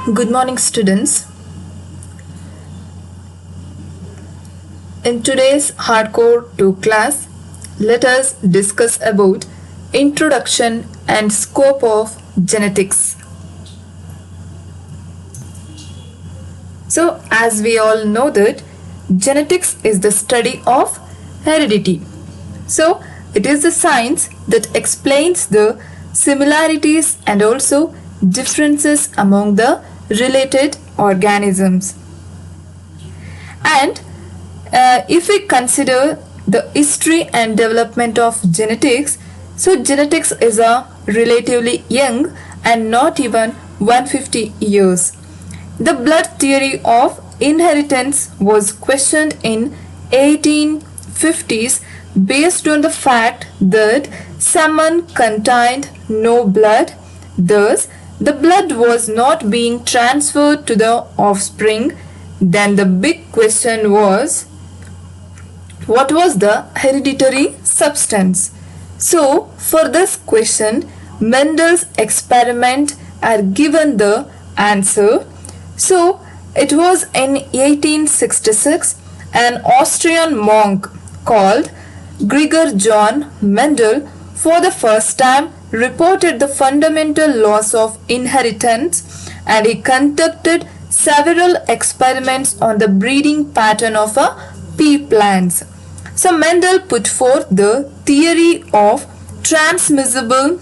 Good morning, students. In today's Hardcore 2 class, let us discuss about introduction and scope of genetics. So, as we all know that genetics is the study of heredity. So, it is the science that explains the similarities and also differences among the related organisms. And if we consider the history and development of genetics, so genetics is a relatively young and not even 150 years. The blood theory of inheritance was questioned in 1850s based on the fact that someone contained no blood, thus the blood was not being transferred to the offspring. Then the big question was, what was the hereditary substance? So, for this question, Mendel's experiment had given the answer. So, it was in 1866, an Austrian monk called Gregor John Mendel for the first time reported the fundamental laws of inheritance, and he conducted several experiments on the breeding pattern of pea plants. So Mendel put forth the theory of transmissible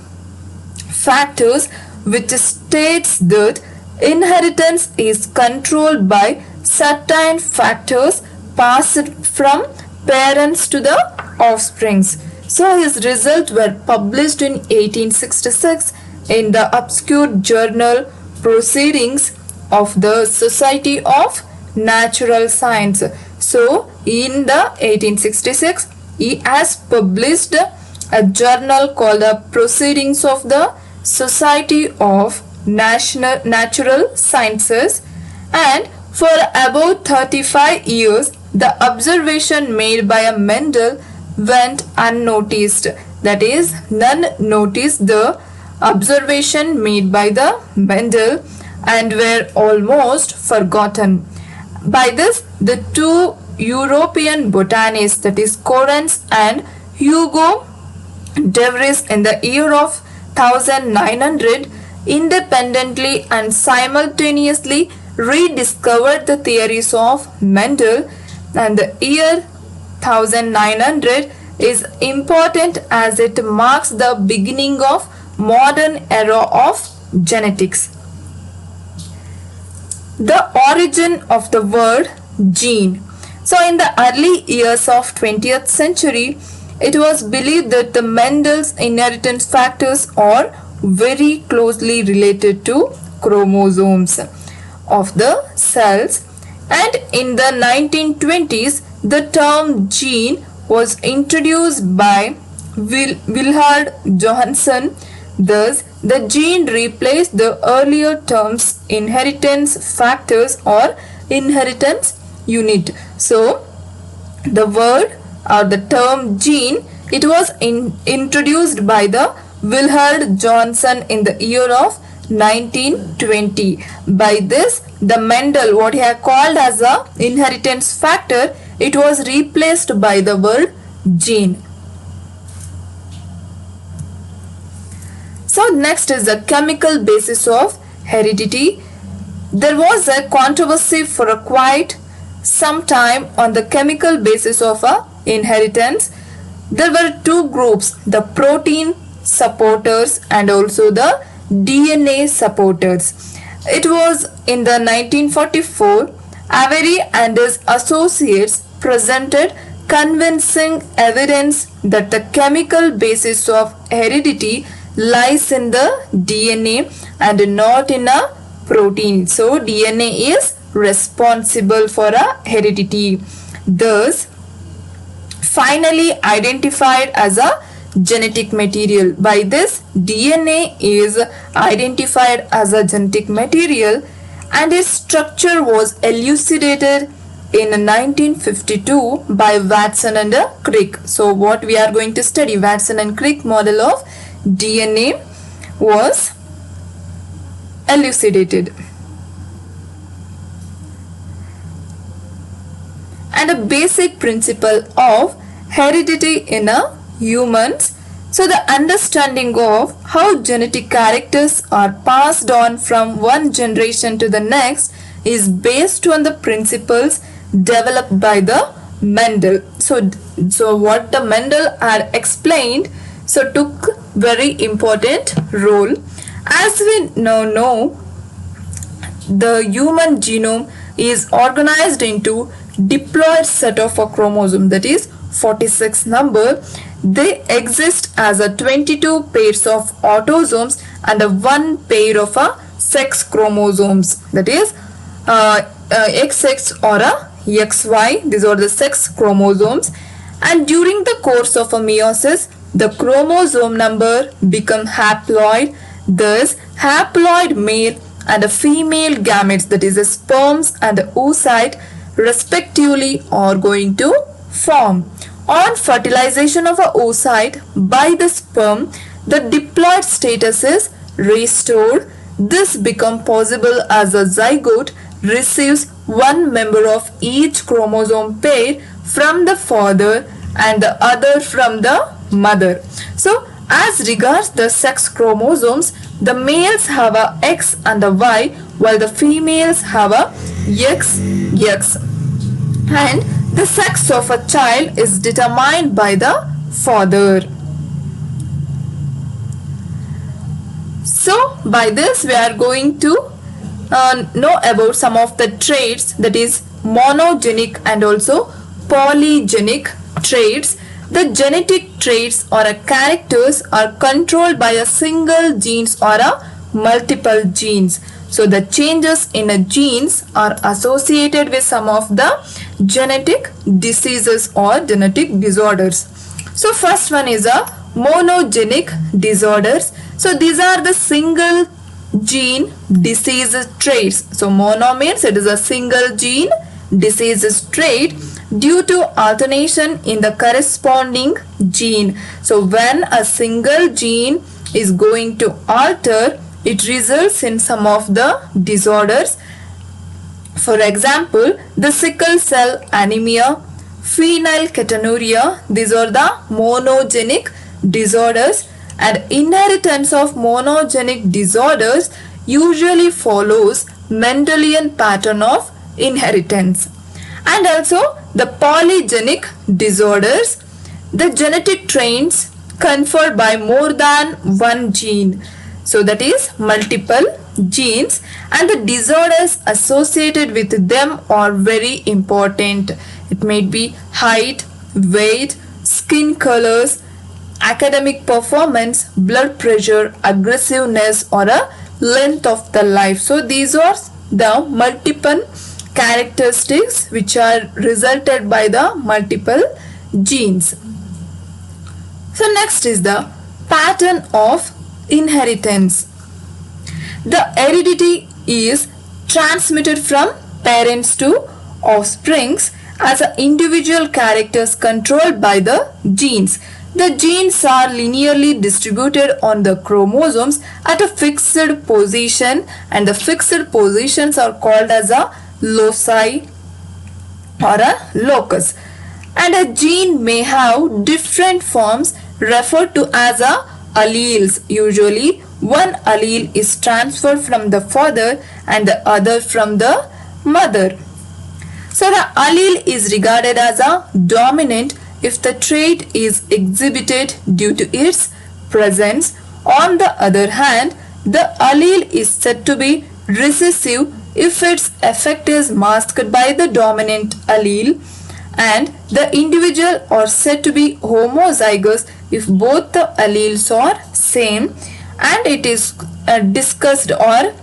factors, which states that inheritance is controlled by certain factors passed from parents to the offsprings. So his results were published in 1866 in the obscure journal Proceedings of the Society of Natural Science. So in the 1866 he has published a journal called the Proceedings of the Society of Natural Sciences, and for about 35 years the observation made by a Mendel went unnoticed. That is, none noticed the observation made by the Mendel and were almost forgotten. By this, the two European botanists, that is Correns and Hugo de Vries, in the year of 1900 independently and simultaneously rediscovered the theories of Mendel, and the year 1900 is important as it marks the beginning of modern era of genetics. The origin of the word gene. So in the early years of 20th century, it was believed that the Mendel's inheritance factors are very closely related to chromosomes of the cells, and in the 1920s the term gene was introduced by Willard Johanson. Thus, the gene replaced the earlier terms inheritance factors or inheritance unit. So, the word or the term gene, it was introduced by the Willard Johanson in the year of 1920. By this, the Mendel, what he had called as a inheritance factor, it was replaced by the word gene. So next is the chemical basis of heredity. There was a controversy for quite some time on the chemical basis of inheritance. There were two groups, the protein supporters and also the DNA supporters. It was in the 1944, Avery and his associates presented convincing evidence that the chemical basis of heredity lies in the DNA and not in a protein. So DNA is responsible for a heredity. Thus, finally identified as a genetic material. By this, DNA is identified as a genetic material and its structure was elucidated in 1952 by Watson and Crick. So what we are going to study, Watson and Crick model of DNA was elucidated. and a basic principle of heredity in a humans. So the understanding of how genetic characters are passed on from one generation to the next is based on the principles developed by the Mendel. So what the Mendel had explained, so took very important role. As we now know, the human genome is organized into diploid set of a chromosome, that is 46 number. They exist as a 22 pairs of autosomes and a 1 pair of a sex chromosomes, that is XX or a XY. These are the sex chromosomes, and during the course of a meiosis the chromosome number become haploid. Thus haploid male and a female gametes, that is the sperms and the oocyte respectively, are going to form. On fertilization of a oocyte by the sperm, the diploid status is restored. This becomes possible as a zygote receives one member of each chromosome pair from the father and the other from the mother. So as regards the sex chromosomes, the males have a X and a Y while the females have a XX, and the sex of a child is determined by the father. So by this we are going to know about some of the traits, that is monogenic and also polygenic traits. The genetic traits or characters are controlled by a single genes or a multiple genes. So the changes in a genes are associated with some of the genetic diseases or genetic disorders. So first one is a monogenic disorders. So these are the single gene disease traits. So mono means it is a single gene disease trait due to alternation in the corresponding gene. So when a single gene is going to alter, it results in some of the disorders. For example, the sickle cell anemia, phenylketonuria, these are the monogenic disorders, and inheritance of monogenic disorders usually follows Mendelian pattern of inheritance. And also the polygenic disorders, the genetic traits conferred by more than one gene, so that is multiple genes, and the disorders associated with them are very important. It may be height, weight, skin colors, academic performance, blood pressure, aggressiveness, or a length of the life. So these are the multiple characteristics which are resulted by the multiple genes. So next is the pattern of inheritance. The heredity is transmitted from parents to offsprings as individual characters controlled by the genes. The genes are linearly distributed on the chromosomes at a fixed position, and the fixed positions are called as a loci or a locus. And a gene may have different forms referred to as a alleles. Usually one allele is transferred from the father and the other from the mother. So the allele is regarded as a dominant if the trait is exhibited due to its presence. On the other hand, the allele is said to be recessive if its effect is masked by the dominant allele, and the individual are said to be homozygous if both the alleles are same, and it is discussed, or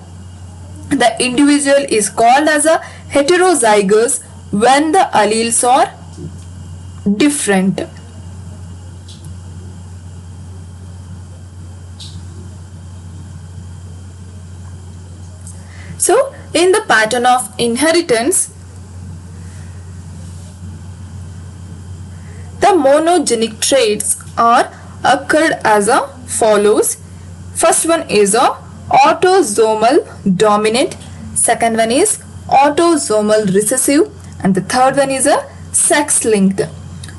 the individual is called as a heterozygous when the alleles are different. So in the pattern of inheritance, the monogenic traits are occurred as follows. First one is a autosomal dominant, second one is autosomal recessive, and the third one is a sex linked.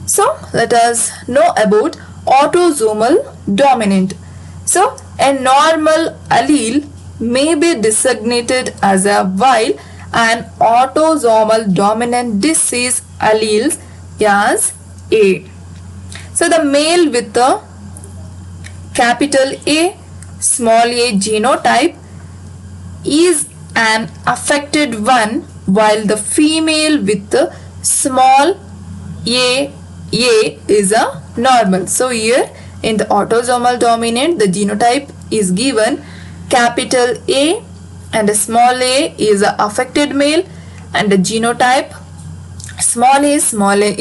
So let us know about autosomal dominant. So a normal allele may be designated as a, while an autosomal dominant disease alleles as A. So the male with the capital A small a genotype is an affected one, while the female with the small a is a normal. So here in the autosomal dominant, the genotype is given capital A and a small a is a affected male, and the genotype small a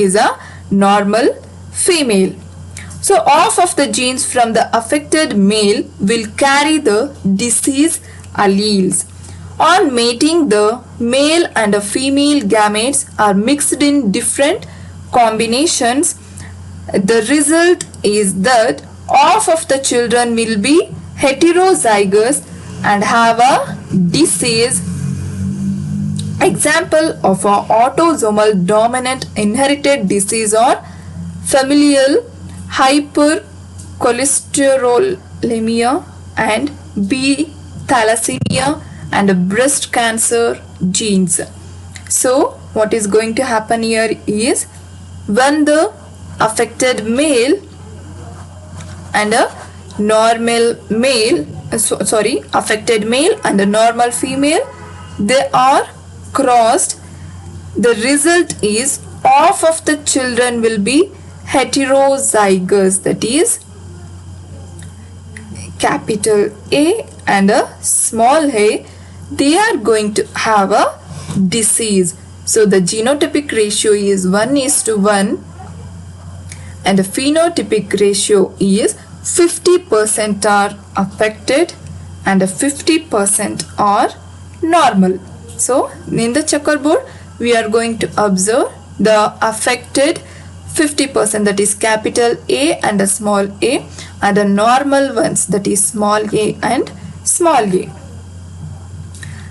is a normal female. So half of the genes from the affected male will carry the disease alleles. On mating, the male and the female gametes are mixed in different combinations. The result is that half of the children will be heterozygous and have a disease. Example of a autosomal dominant inherited disease are familial hypercholesterolemia and B thalassemia and breast cancer genes. So what is going to happen here is when the affected male and a normal male, affected male and a normal female, they are crossed, the result is half of the children will be heterozygous, that is capital A and a small a, they are going to have a disease. So the genotypic ratio is 1:1 and the phenotypic ratio is 50% are affected and 50% are normal. So in the checkerboard we are going to observe the affected 50%, that is capital A and a small a, and the normal ones, that is small a and small a.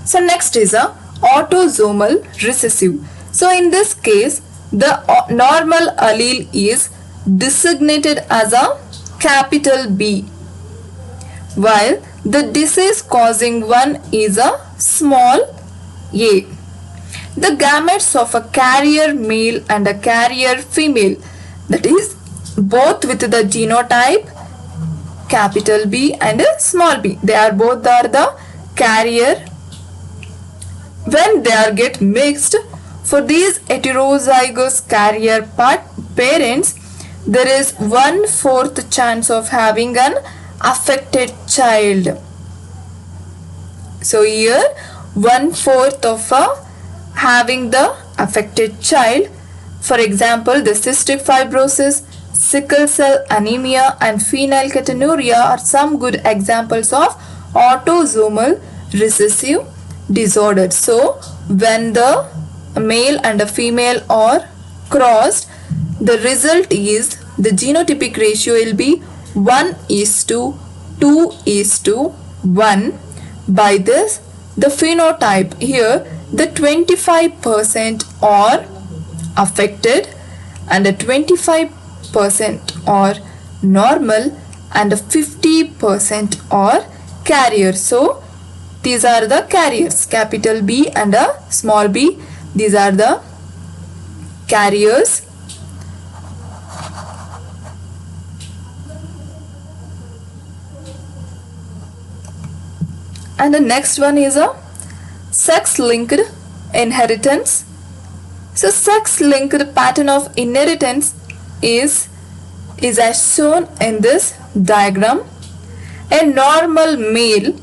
So next is a autosomal recessive. So in this case the normal allele is designated as a capital B, while the disease causing one is a small a. The gametes of a carrier male and a carrier female, that is both with the genotype capital B and a small b, they are both are the carrier. When they are get mixed, for these heterozygous carrier parents, there is 1/4 chance of having an affected child. So here 1/4 of having the affected child. For example, the cystic fibrosis, sickle cell anemia and phenylketonuria are some good examples of autosomal recessive disorder. So when the male and the female are crossed, the result is the genotypic ratio will be 1:2:1. By this, the phenotype here, the 25% are affected and the 25% are normal and the 50% are carriers. So these are the carriers, capital B and a small b, these are the carriers. And the next one is a sex-linked inheritance. So sex-linked pattern of inheritance is as shown in this diagram. A normal male,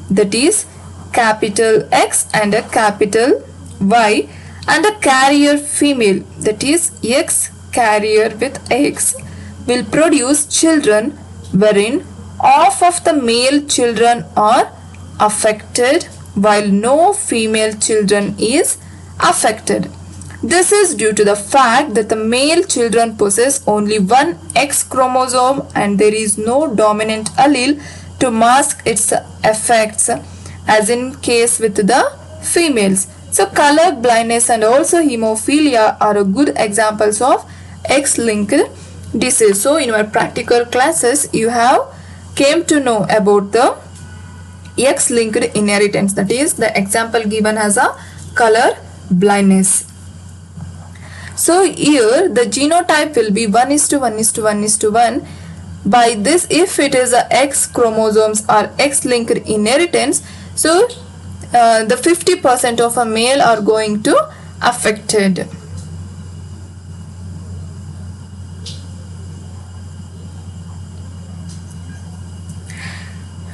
that is capital X and a capital Y, and a carrier female, that is X carrier with X, will produce children wherein half of the male children are affected while no female children is affected. This is due to the fact that the male children possess only one X chromosome and there is no dominant allele to mask its effects, as in case with the females. So color blindness and also hemophilia are a good examples of X-linked disease. So in your practical classes you have came to know about the X-linked inheritance, that is the example given as a color blindness. So here the genotype will be 1:1:1:1. By this, if it is a X chromosomes or X-linked inheritance, so the 50% of a male are going to affected.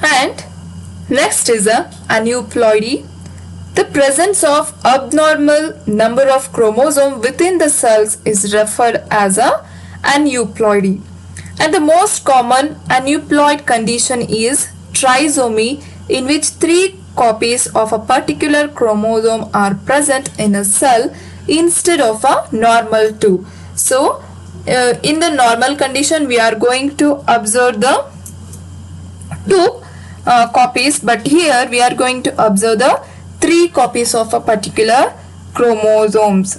And next is a aneuploidy. The presence of abnormal number of chromosomes within the cells is referred as a aneuploidy. And the most common aneuploid condition is trisomy, in which 3 copies of a particular chromosome are present in a cell instead of a normal 2. So in the normal condition we are going to observe the 2 copies, but here we are going to observe the 3 copies of a particular chromosomes.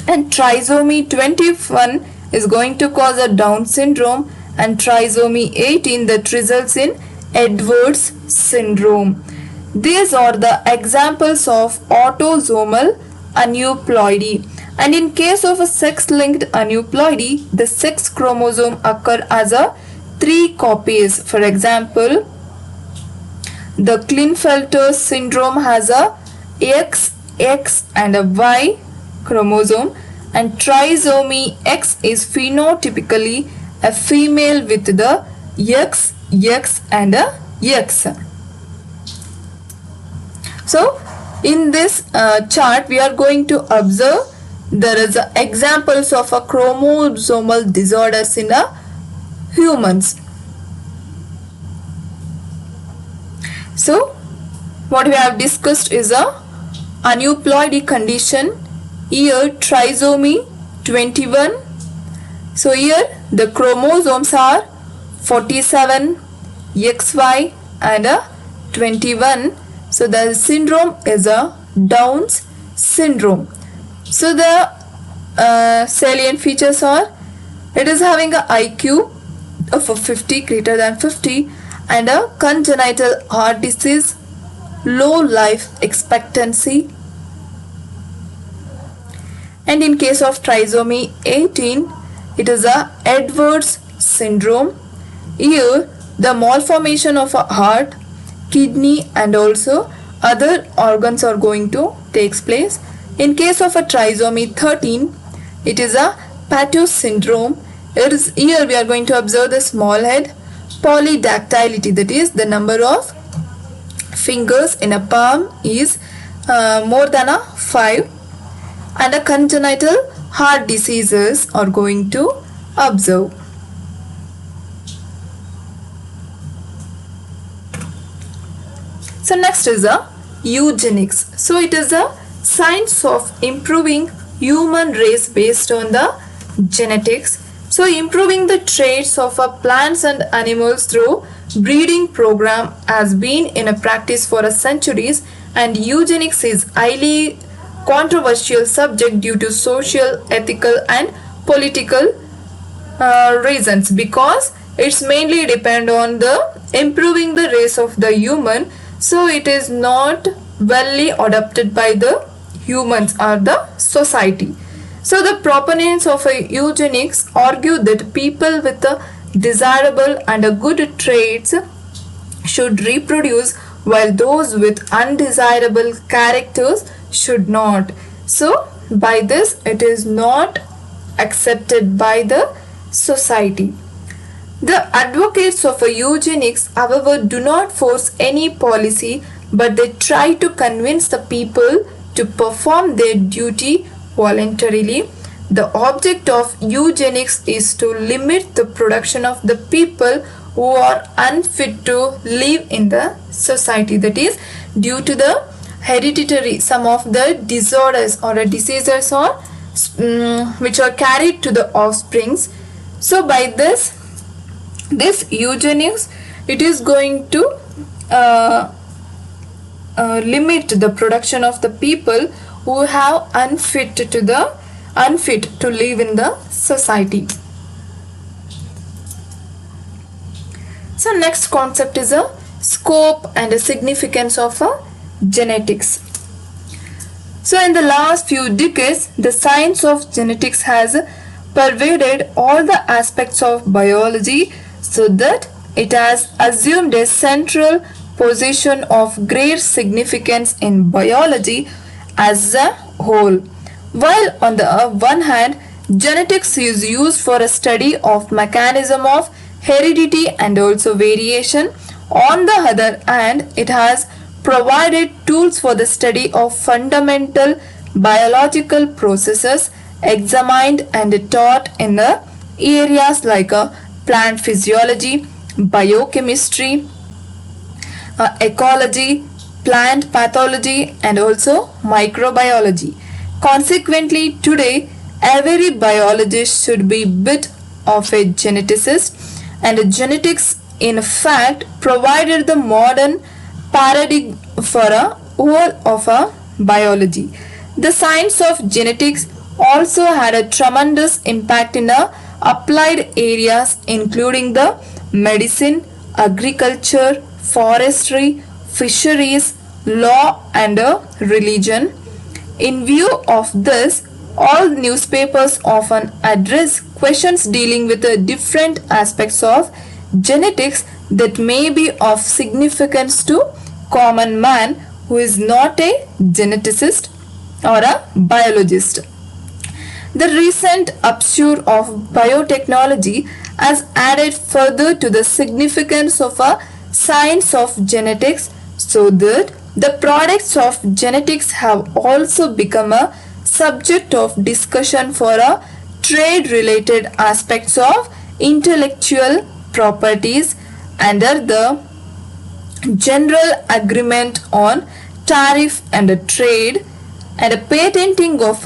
And trisomy 21 is going to cause a Down syndrome, and trisomy 18 that results in Edwards syndrome. These are the examples of autosomal aneuploidy. And in case of a sex-linked aneuploidy, the sex chromosome occur as a 3 copies. For example, the Klinefelter syndrome has a X, X and a Y chromosome, and trisomy X is phenotypically a female with the X, X and a X. So in this chart we are going to observe there is examples of a chromosomal disorders in a humans. So what we have discussed is a aneuploidy condition. Here trisomy 21. So here the chromosomes are 47 XY and a 21. So the syndrome is a Down's syndrome. So the salient features are, it is having a IQ of a 50, greater than 50, and a congenital heart disease, low life expectancy. And in case of trisomy 18, it is a Edwards syndrome. Here the malformation of a heart, kidney and also other organs are going to take place. In case of a trisomy 13, it is a Pateau syndrome. Here we are going to observe the small head, polydactylity, that is the number of fingers in a palm is more than a 5, and a congenital heart diseases are going to observe. So next is a eugenics. So it is a science of improving human race based on the genetics. So improving the traits of plants and animals through breeding program has been in a practice for centuries, and eugenics is highly controversial subject due to social, ethical and political reasons, because it's mainly depend on the improving the race of the human. So it is not well adopted by the humans or the society. So the proponents of eugenics argue that people with desirable and good traits should reproduce, while those with undesirable characters should not. So by this it is not accepted by the society. The advocates of eugenics, however, do not force any policy, but they try to convince the people to perform their duty voluntarily. The object of eugenics is to limit the production of the people who are unfit to live in the society, that is due to the hereditary some of the disorders or diseases or which are carried to the offsprings. So by this eugenics, it is going to uh, limit the production of the people who have unfit to live in the society. So next concept is a scope and a significance of genetics. So in the last few decades, the science of genetics has pervaded all the aspects of biology, so that it has assumed a central position of great significance in biology as a whole. While on the one hand, genetics is used for a study of mechanism of heredity and also variation, on the other hand, it has provided tools for the study of fundamental biological processes examined and taught in the areas like plant physiology, biochemistry, ecology, plant pathology, and also microbiology. Consequently, today every biologist should be bit of a geneticist, and genetics in fact provided the modern paradigm for a whole of a biology. The science of genetics also had a tremendous impact in the applied areas including the medicine, agriculture, forestry, fisheries, law, and religion. In view of this, all newspapers often address questions dealing with the different aspects of genetics that may be of significance to common man who is not a geneticist or a biologist. The recent upsurge of biotechnology has added further to the significance of a science of genetics, so that the products of genetics have also become a subject of discussion for a trade related aspects of intellectual properties under the general agreement on tariff and trade, and patenting of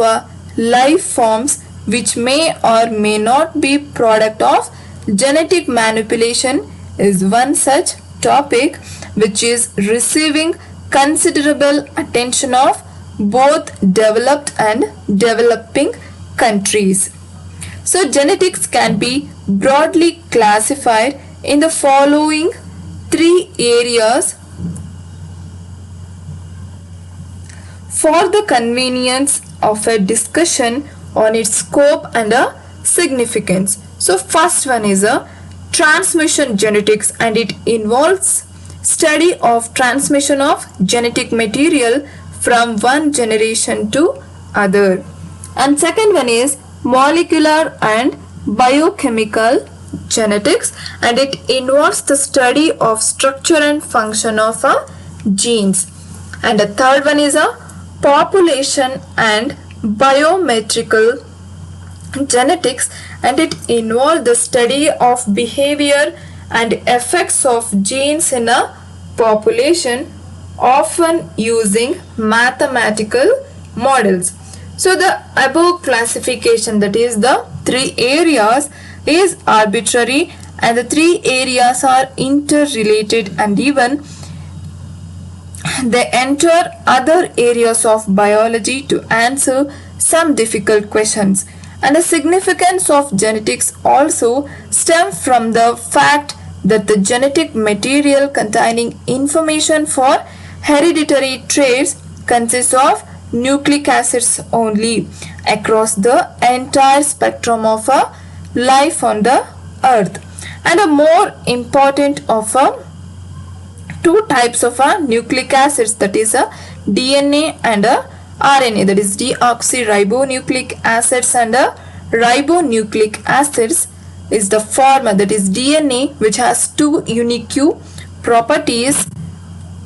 life forms which may or may not be product of genetic manipulation is one such topic which is receiving considerable attention of both developed and developing countries. So genetics can be broadly classified in the following three areas for the convenience of a discussion on its scope and significance. So first one is a transmission genetics, and it involves study of transmission of genetic material from one generation to other. And second one is molecular and biochemical genetics, and it involves the study of structure and function of genes. And the third one is a population and biometrical genetics, and it involves the study of behavior and effects of genes in a population, often using mathematical models. So the above classification, that is the three areas, is arbitrary, and the three areas are interrelated, and even they enter other areas of biology to answer some difficult questions. And the significance of genetics also stems from the fact that the genetic material containing information for hereditary traits consists of nucleic acids only across the entire spectrum of life on the earth. And a more important of two types of nucleic acids, that is DNA and RNA, that is deoxyribonucleic acids and ribonucleic acids, is the former, that is DNA, which has two unique properties,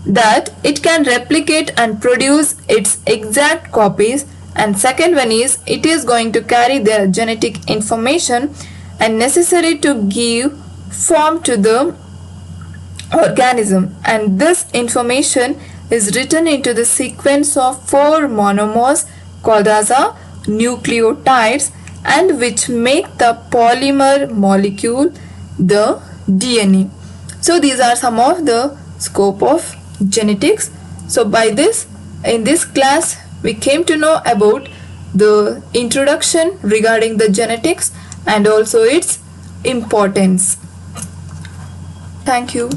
that it can replicate and produce its exact copies, and second one is it is going to carry their genetic information and necessary to give form to the organism, and this information is written into the sequence of 4 monomers called as nucleotides, and which make the polymer molecule, the DNA. So these are some of the scope of genetics. So by this, in this class, we came to know about the introduction regarding the genetics and also its importance. Thank you.